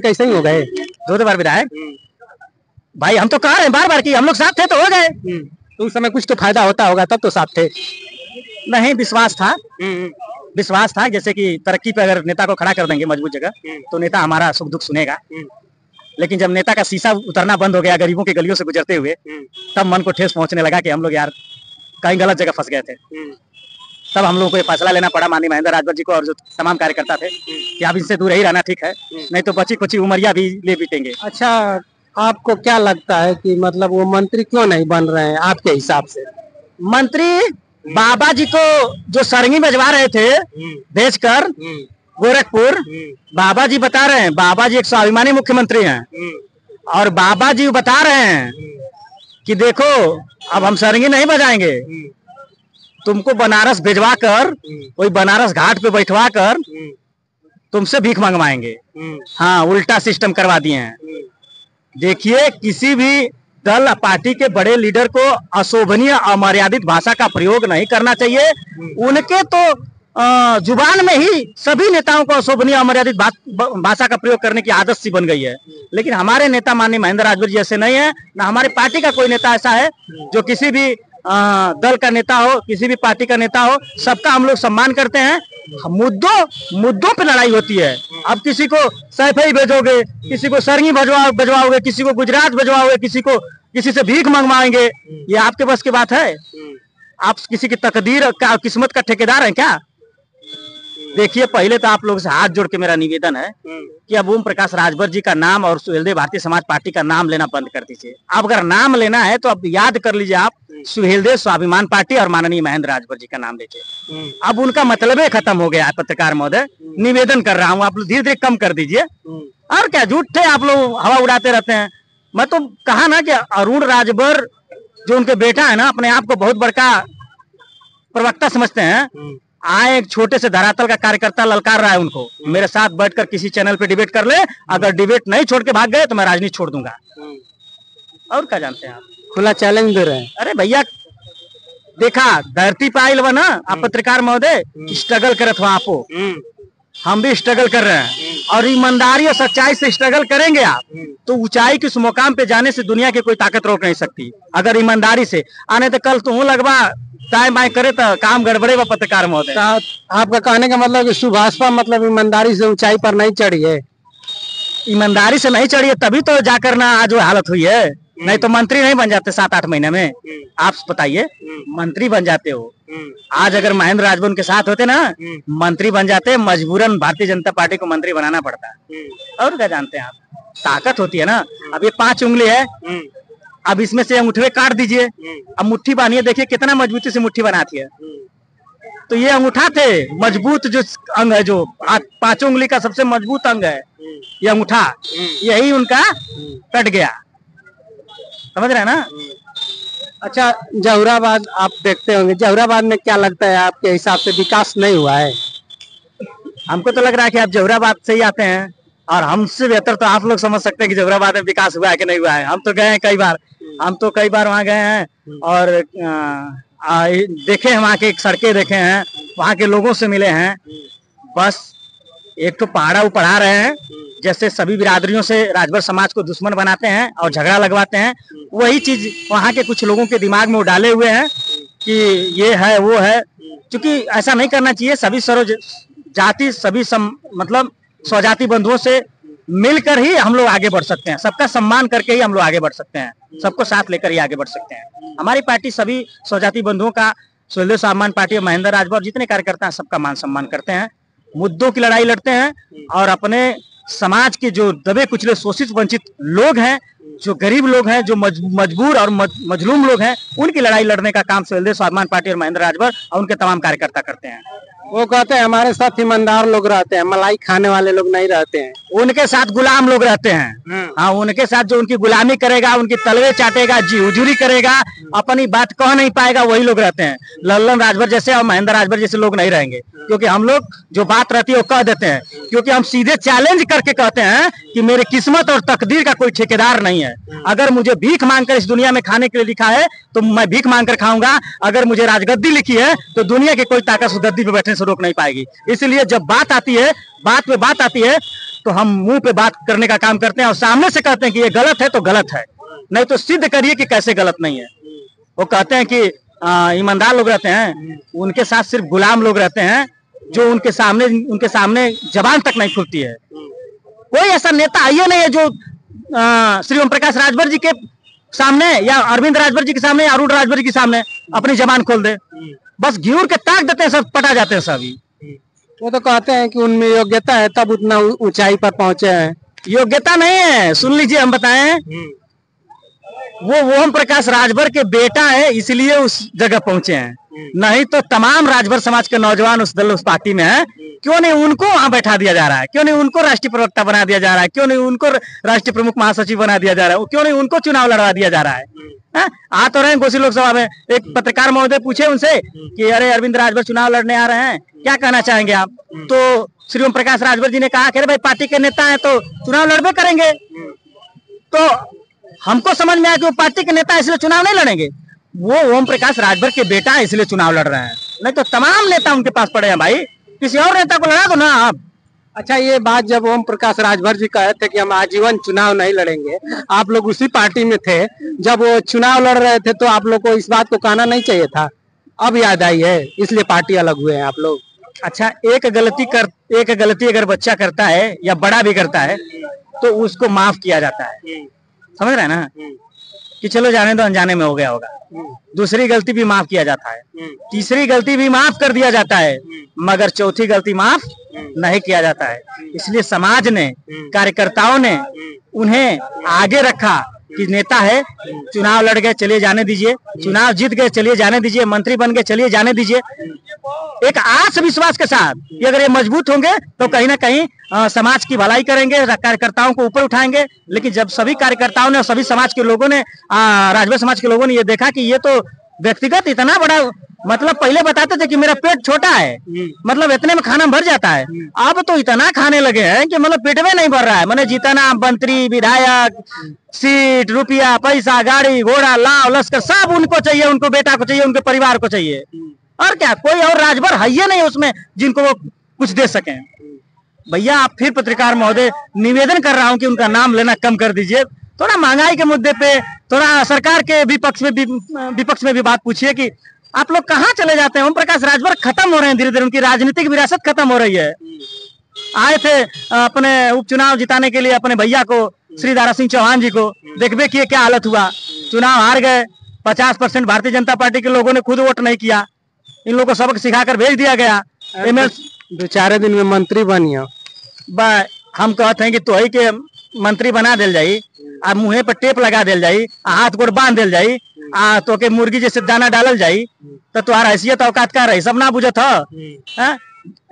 कैसे ही हो गए? 2 बार विधायक। भाई हम तो कह रहे हैं बार बार कि हम लोग साथ थे तो हो गए। तो उस समय कुछ तो फायदा होता होगा, तब तो साथ थे। नहीं, विश्वास था जैसे कि तरक्की पे अगर नेता को खड़ा कर देंगे मजबूत जगह तो नेता हमारा सुख दुख सुनेगा। लेकिन जब नेता का शीशा उतरना बंद हो गया गरीबों की गलियों से गुजरते हुए, तब मन को ठेस पहुंचने लगा कि हम लोग यार कहीं गलत जगह फंस गए थे। तब हम लोगों को ये फैसला लेना पड़ा माननीय महेंद्र राजभर जी को और जो तमाम कार्यकर्ता थे कि आप इनसे दूर ही रहना ठीक है, नहीं तो बची कुछ उमरिया भी ले बीतेंगे। अच्छा, आपको क्या लगता है कि मतलब वो मंत्री क्यों नहीं बन रहे हैं आपके हिसाब से? मंत्री बाबा जी को जो सरंगी बजवा रहे थे भेजकर गोरखपुर, बाबा जी बता रहे हैं, बाबा जी एक स्वाभिमानी मुख्यमंत्री हैं और बाबा जी बता रहे हैं कि देखो अब हम सरंगी नहीं बजाएंगे, तुमको बनारस भिजवा कर वही बनारस घाट पे बैठवा कर तुमसे भीख मंगवाएंगे। हाँ, उल्टा सिस्टम करवा दिए हैं। देखिए, किसी भी दल पार्टी के बड़े लीडर को अशोभनीय अमर्यादित भाषा का प्रयोग नहीं करना चाहिए। उनके तो जुबान में ही सभी नेताओं को अशोभनीय अमर्यादित भाषा का प्रयोग करने की आदत सी बन गई है। लेकिन हमारे नेता माननीय महेंद्र राजभर जी ऐसे नहीं है, ना हमारी पार्टी का कोई नेता ऐसा है जो किसी भी दल का नेता हो, किसी भी पार्टी का नेता हो, सबका हम लोग सम्मान करते हैं। मुद्दों पे लड़ाई होती है। अब किसी को सैफई भेजोगे, किसी को सरंगी बजवाओगे, किसी को गुजरात बजवाओगे, किसी से भीख मंगवाएंगे, ये आपके बस की बात है? आप किसी की तकदीर का किस्मत का ठेकेदार हैं क्या? देखिए, पहले तो आप लोगों से हाथ जोड़ के मेरा निवेदन है कि अब ओम प्रकाश राजभर जी का नाम और सुहेलदेव भारतीय समाज पार्टी का नाम लेना बंद कर दीजिए। अब अगर नाम लेना है तो अब याद कर लीजिए, आप सुहेलदेव स्वाभिमान पार्टी और माननीय महेंद्र राजभर जी का नाम लीजिए। अब उनका मतलब ही खत्म हो गया है। पत्रकार महोदय, निवेदन कर रहा हूँ, आप लोग धीरे धीरे कम कर दीजिए। और क्या झूठ थे आप लोग, हवा उड़ाते रहते हैं। मैं तो कहा ना कि अरुण राजभर जो उनके बेटा है ना, अपने आप को बहुत बड़का प्रवक्ता समझते हैं। आए एक छोटे से धरातल का कार्यकर्ता ललकार रहा है उनको, मेरे साथ बैठकर किसी चैनल पे डिबेट कर ले, अगर डिबेट नहीं छोड़ के भाग गए तो मैं राजनीति छोड़ दूंगा। और क्या जानते हैं आप? खुला चैलेंज दे रहे हैं। अरे भैया, देखा धरती पे आयल ना आप पत्रकार महोदय, स्ट्रगल करत हो आपो, हम भी स्ट्रगल कर रहे हैं और ईमानदारी और सच्चाई से स्ट्रगल करेंगे आप तो ऊंचाई के उस मुकाम पे जाने से दुनिया की कोई ताकत रोक नहीं सकती। अगर ईमानदारी से आने तो कल तो लगवा टाइम बाय करे तो काम गड़बड़े व पत्रकार महोदय। आपका कहने का मतलब सुभाषपा मतलब ईमानदारी से ऊंचाई पर नहीं चढ़ी है? ईमानदारी से नहीं चढ़ी है तभी तो जाकर ना आज वो हालत हुई है, नहीं तो मंत्री नहीं बन जाते 7-8 महीने में। आप बताइए, मंत्री बन जाते हो। आज अगर महेंद्र राजभर के साथ होते ना, मंत्री बन जाते। मजबूरन भारतीय जनता पार्टी को मंत्री बनाना पड़ता है। और क्या जानते हैं आप? ताकत होती है ना। अब ये 5 उंगली है, अब इसमें से अंगूठे काट दीजिए, अब मुट्ठी बांधिए, देखिए कितना मजबूती से मुट्ठी बनाती है। तो ये अंगूठा थे मजबूत जो अंग है, जो 5 उंगली का सबसे मजबूत अंग है ये अंगूठा, यही उनका कट गया। समझ रहे हैं ना? अच्छा, जहुराबाद आप देखते होंगे, जहुराबाद में क्या लगता है आपके हिसाब से विकास नहीं हुआ है? हमको तो लग रहा है कि आप जहुराबाद से ही आते हैं और हमसे बेहतर तो आप लोग समझ सकते हैं कि जहुराबाद में विकास हुआ है कि नहीं हुआ है। हम तो गए हैं कई बार, वहाँ गए हैं और देखे हैं, वहाँ की सड़कें देखे हैं, वहाँ के लोगों से मिले हैं। बस एक तो पहाड़ा पढ़ा रहे हैं, जैसे सभी बिरादरियों से राजभर समाज को दुश्मन बनाते हैं और झगड़ा लगवाते हैं, वही चीज वहाँ के कुछ लोगों के दिमाग में वो डाले हुए हैं कि ये है वो है। क्योंकि ऐसा नहीं करना चाहिए। सभी जाति सभी मतलब स्वजाति बंधुओं से मिलकर ही हम लोग आगे बढ़ सकते हैं, सबका सम्मान करके ही हम लोग आगे बढ़ सकते हैं, सबको साथ लेकर ही आगे बढ़ सकते हैं। हमारी पार्टी सभी स्वजाति बंधुओं का, सुहेलदेव स्वाभिमान पार्टी और महेंद्र राजभर जितने कार्यकर्ता हैं सबका मान सम्मान करते हैं, मुद्दों की लड़ाई लड़ते हैं और अपने समाज के जो दबे कुचले शोषित वंचित लोग हैं, जो गरीब लोग हैं, जो मजबूर और मजलूम लोग हैं, उनकी लड़ाई लड़ने का काम सुहेलदेव स्वाभिमान पार्टी और महेंद्र राजभर और उनके तमाम कार्यकर्ता करते हैं। वो कहते हैं हमारे साथ ईमानदार लोग रहते हैं, मलाई खाने वाले लोग नहीं रहते हैं। उनके साथ गुलाम लोग रहते हैं। हाँ, उनके साथ जो उनकी गुलामी करेगा, उनकी तलवे चाटेगा, जी हुजूरी करेगा, अपनी बात कह नहीं पाएगा, वही लोग रहते हैं। लल्लन राजभर जैसे और महेंद्र राजभर जैसे लोग नहीं रहेंगे, क्योंकि हम लोग जो बात रहती है वो कह देते हैं, क्योंकि हम सीधे चैलेंज करके कहते हैं कि मेरे किस्मत और तकदीर का कोई ठेकेदार नहीं है। अगर मुझे भीख मांगकर इस दुनिया में खाने के लिए लिखा है तो मैं भीख मांगकर खाऊंगा, अगर मुझे राजगद्दी लिखी है तो दुनिया की कोई ताकत उस गद्दी पे बैठने से रोक नहीं पाएगी। इसलिए जब बात पे बात आती है तो हम मुंह पे बात करने का काम करते हैं और सामने से कहते हैं कि ये गलत है तो गलत है, नहीं तो सिद्ध करिए कि कैसे गलत नहीं है। वो कहते हैं कि ईमानदार लोग रहते हैं, उनके साथ सिर्फ गुलाम लोग रहते हैं जो उनके सामने जबान तक नहीं खुलती है। कोई ऐसा नेता आइए नहीं है जो श्री ओम प्रकाश राजभर जी के सामने या अरविंद राजभर जी के सामने या अरुण राजभर जी के सामने अपनी जबान खोल दे। बस घिऊर के ताक देते हैं, सब पटा जाते हैं सभी। वो तो कहते हैं कि उनमें योग्यता है तब उतना ऊंचाई पर पहुंचे हैं। योग्यता नहीं है, सुन लीजिए हम बताएं, वो ओम प्रकाश राजभर के बेटा है इसलिए उस जगह पहुंचे हैं, नहीं तो तमाम राजभर समाज के नौजवान उस पार्टी में है। क्यों नहीं उनको वहां बैठा दिया जा रहा है? क्यों नहीं उनको राष्ट्रीय प्रवक्ता बना दिया जा रहा है? क्यों नहीं उनको राष्ट्रीय प्रमुख महासचिव बना दिया जा रहा है? क्यों नहीं उनको चुनाव लड़वा दिया जा रहा है? आ तो रहे हैं घोसी लोकसभा में। एक पत्रकार महोदय पूछे उनसे कि अरे अरविंद राजभर चुनाव लड़ने आ रहे हैं, क्या कहना चाहेंगे आप? तो श्री ओम प्रकाश राजभर जी ने कहा कि अरे भाई पार्टी के नेता है तो चुनाव लड़बे करेंगे। तो हमको समझ में आया कि वो पार्टी के नेता इसलिए चुनाव नहीं लड़ेंगे, वो ओम प्रकाश राजभर के बेटा है इसलिए चुनाव लड़ रहे हैं, नहीं तो तमाम नेता उनके पास पड़े हैं। भाई किसी और नेता को लड़ा दो ना आप। अच्छा, ये बात जब ओम प्रकाश राजभर जी कहे थे कि हम आजीवन चुनाव नहीं लड़ेंगे, आप लोग उसी पार्टी में थे जब वो चुनाव लड़ रहे थे, तो आप लोग को इस बात को कहना नहीं चाहिए था? अब याद आई है इसलिए पार्टी अलग हुए हैं आप लोग। अच्छा, एक गलती अगर बच्चा करता है या बड़ा भी करता है तो उसको माफ किया जाता है, समझ रहे हैं ना, कि चलो जाने दो, अनजाने में हो गया होगा। दूसरी गलती भी माफ किया जाता है, तीसरी गलती भी माफ कर दिया जाता है, मगर चौथी गलती माफ नहीं किया जाता है। इसलिए समाज ने, कार्यकर्ताओं ने उन्हें आगे रखा कि नेता है, चुनाव लड़ गए चलिए जाने दीजिए, चुनाव जीत गए चलिए जाने दीजिए, मंत्री बन गए चलिए जाने दीजिए, एक आत्म विश्वास के साथ कि अगर ये मजबूत होंगे तो कहीं ना कहीं समाज की भलाई करेंगे, कार्यकर्ताओं को ऊपर उठाएंगे। लेकिन जब सभी कार्यकर्ताओं ने और सभी समाज के लोगों ने, राजभर समाज के लोगों ने ये देखा कि ये तो व्यक्तिगत इतना बड़ा, मतलब पहले बताते थे कि मेरा पेट छोटा है, मतलब इतने में खाना भर जाता है, अब तो इतना खाने लगे हैं कि मतलब पेट में नहीं भर रहा है। मैंने जितना मंत्री, विधायक, सीट, रुपया, पैसा, गाड़ी घोड़ा, लाव लश्कर सब उनको चाहिए, उनको बेटा को चाहिए, उनके परिवार को चाहिए। और क्या, कोई और राजभर है ही नहीं उसमें जिनको वो कुछ दे सके। भैया आप फिर पत्रकार महोदय निवेदन कर रहा हूं कि उनका नाम लेना कम कर दीजिए। थोड़ा महंगाई के मुद्दे पे, थोड़ा सरकार के विपक्ष में भी बात पूछिए कि आप लोग कहाँ चले जाते हैं। ओम प्रकाश राजभर खत्म हो रहे हैं धीरे धीरे, उनकी राजनीतिक विरासत खत्म हो रही है। आए थे अपने उपचुनाव जिताने के लिए अपने भैया को, श्री दारा सिंह चौहान जी को, देखबे किए क्या हालत हुआ, चुनाव हार गए। 50% भारतीय जनता पार्टी के लोगों ने खुद वोट नहीं किया, इन लोगों को सबक सिखाकर भेज दिया गया। दो चार दिन में मंत्री बनिया, हम कहते हैं कि तो ही के मंत्री बना दिल जाई, आ मुँहे पर टेप लगा दिल जाई, हाथ गोड़ बांध दिल जाई, तो के मुर्गी जैसे दाना डालल जाई, तो तुम्हारा हैसियत औकात का रही सब ना बुझत है।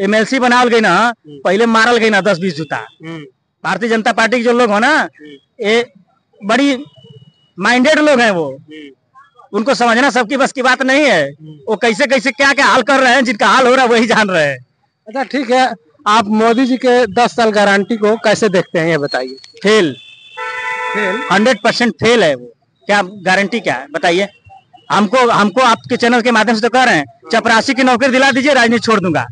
MLC बनावल गई ना, पहले मारल गई ना 10-20 जूता। भारतीय जनता पार्टी के जो लोग हो ना, ये बड़ी माइंडेड लोग हैं, वो उनको समझना सबकी बस की बात नहीं है। वो कैसे कैसे क्या क्या हाल कर रहे हैं, जिनका हाल हो रहा है वही जान रहे हैं। अच्छा ठीक है, आप मोदी जी के 10 साल गारंटी को कैसे देखते हैं ये बताइए। फेल 100% फेल है वो। क्या गारंटी क्या है बताइए? हमको आपके चैनल के माध्यम से तो कह रहे हैं चपरासी की नौकरी दिला दीजिए, राजनीति छोड़ दूंगा।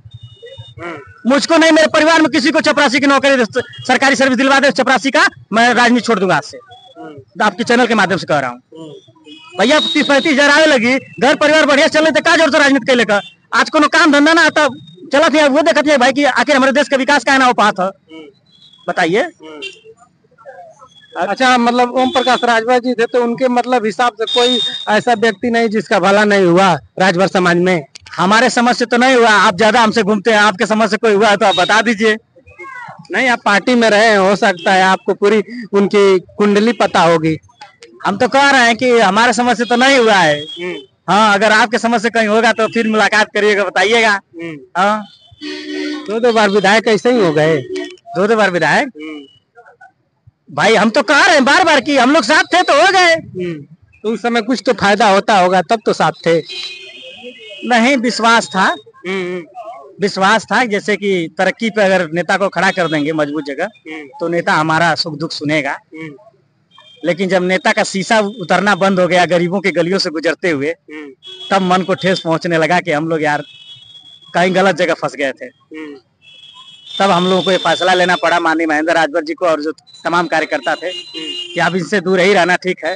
मुझको नहीं, मेरे परिवार में किसी को चपरासी की नौकरी, सरकारी सर्विस दिलवा दे चपरासी का, मैं राजनीति छोड़ दूंगा आज से। आपके चैनल के माध्यम से कह रहा हूँ भैया। 30-35 हजार आवे लगी, घर परिवार बढ़िया चल रहे थे, का जोर से राजनीति कैले का? आज को काम धंधा ना आता चला था, वो देखते भाई कि आखिर हमारे देश का विकास का है ना हो पाता है, बताइए। अच्छा, मतलब ओम प्रकाश राजभर जी थे तो उनके मतलब हिसाब से कोई ऐसा व्यक्ति नहीं जिसका भला नहीं हुआ राजभर समाज में? हमारे समझ से तो नहीं हुआ, आप ज्यादा हमसे घूमते हैं, आपके समझ से कोई हुआ है तो आप बता दीजिए। नहीं, आप पार्टी में रहे, हो सकता है आपको पूरी उनकी कुंडली पता होगी। हम तो कह रहे हैं कि हमारे समझ से तो नहीं हुआ है। हाँ, अगर आपके समझ से कहीं होगा तो फिर मुलाकात करिएगा, बताइएगा। हाँ, 2 बार विधायक ऐसे ही हो गए। 2 बार विधायक भाई, हम तो कह रहे हैं बार बार कि हम लोग साथ थे तो हो गए। तो उस समय कुछ तो फायदा होता होगा, तब तो साथ थे। नहीं, विश्वास था जैसे कि तरक्की पे अगर नेता को खड़ा कर देंगे मजबूत जगह तो नेता हमारा सुख दुख सुनेगा। लेकिन जब नेता का शीशा उतरना बंद हो गया गरीबों के गलियों से गुजरते हुए, तब मन को ठेस पहुंचने लगा कि हम लोग यार कहीं गलत जगह फंस गए थे। तब हम लोगों को ये फैसला लेना पड़ा माननीय महेंद्र राजभर जी को और जो तमाम कार्यकर्ता थे कि अब इनसे दूर ही रहना ठीक है,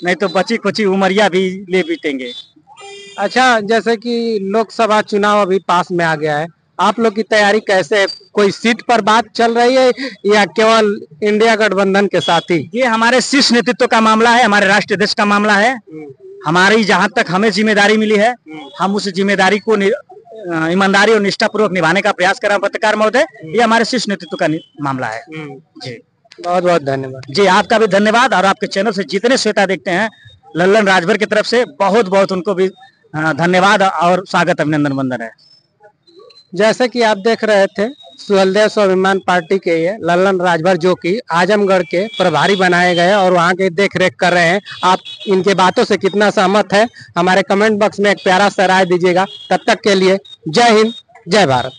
नहीं तो बची कुची उमरिया भी ले बीतेंगे। अच्छा, जैसे कि लोकसभा चुनाव अभी पास में आ गया है, आप लोग की तैयारी कैसे है? कोई सीट पर बात चल रही है या केवल इंडिया गठबंधन के साथ ही? ये हमारे शीर्ष नेतृत्व का मामला है, हमारे राष्ट्रीय अध्यक्ष का मामला है। हमारी जहां तक हमें जिम्मेदारी मिली है, हम उस जिम्मेदारी को ईमानदारी और निष्ठा पूर्वक निभाने का प्रयास कर रहे हैं। पत्रकार महोदय, ये हमारे शीर्ष नेतृत्व का मामला है जी। बहुत बहुत धन्यवाद जी। आपका भी धन्यवाद, और आपके चैनल से जितने श्रोता देखते हैं लल्लन राजभर की तरफ से बहुत बहुत उनको भी धन्यवाद और स्वागत अभिनंदन वंदन है। जैसे कि आप देख रहे थे, सुहलदेव स्वाभिमान पार्टी के ये लल्लन राजभर जो कि आजमगढ़ के प्रभारी बनाए गए और वहां के देख रेख कर रहे हैं। आप इनके बातों से कितना सहमत है, हमारे कमेंट बॉक्स में एक प्यारा सा राय दीजिएगा। तब तक के लिए जय हिंद, जय भारत।